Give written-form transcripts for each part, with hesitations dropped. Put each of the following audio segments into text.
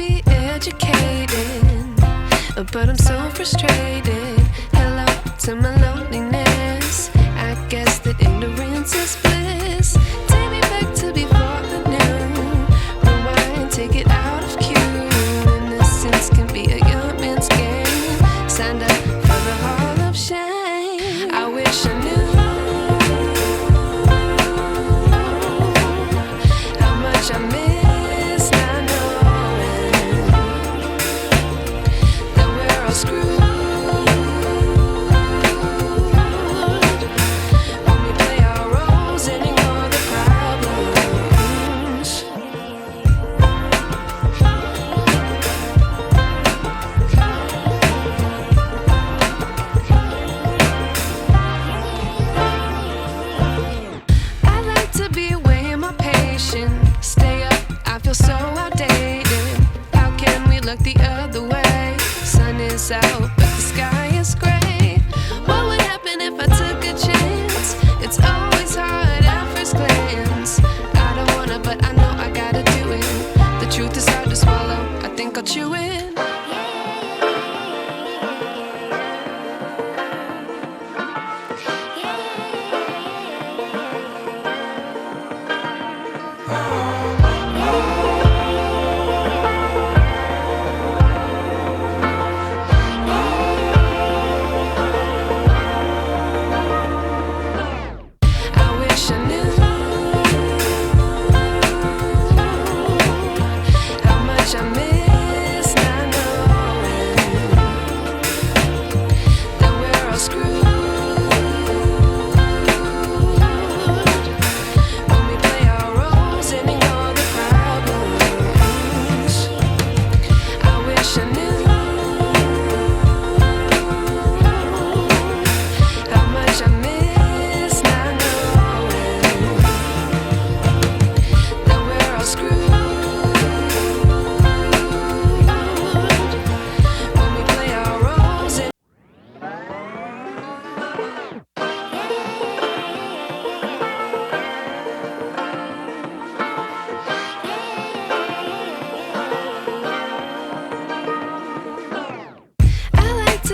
be educated, but I'm so frustrated. Hello to my loneliness. I guess that ignorance is bliss. Take me back to before the new. Rewind, take it out of cue. Innocence can be a young man's game. Signed up for the hall of shame. I wish I knew how much I miss not knowing that we're all screwed. Stay up, I feel so outdated. How can we look the other way? Sun is out, but the sky is gray. What would happen if I took a chance? It's always hard at first glance. I don't wanna, but I know I gotta do it. The truth is hard to swallow, I think I'll chew it.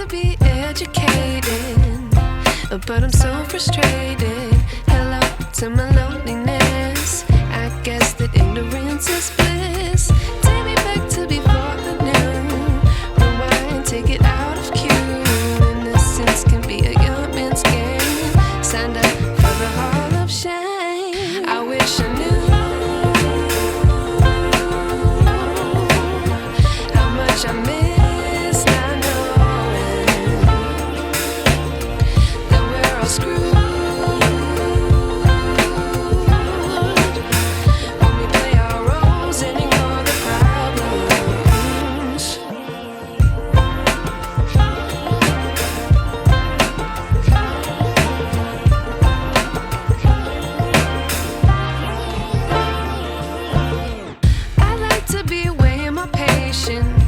Be educated, but I'm so frustrated. Hello to my loneliness. I guess that ignorance is bliss. Take me back to before the new. Rewind, take it out of cue. Innocence can be a young man's game. Signed up for the hall of shame. I wish I knew how much I miss.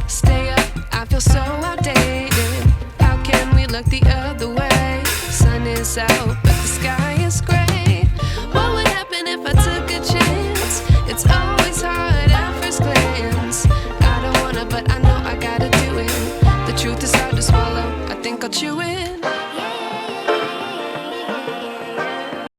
Stay up, I feel so outdated. How can we look the other way? Sun is out, but the sky is gray. What would happen if I took a chance? It's always hard at first glance. I don't wanna, but I know I gotta do it. The truth is hard to swallow, I think I'll chew it.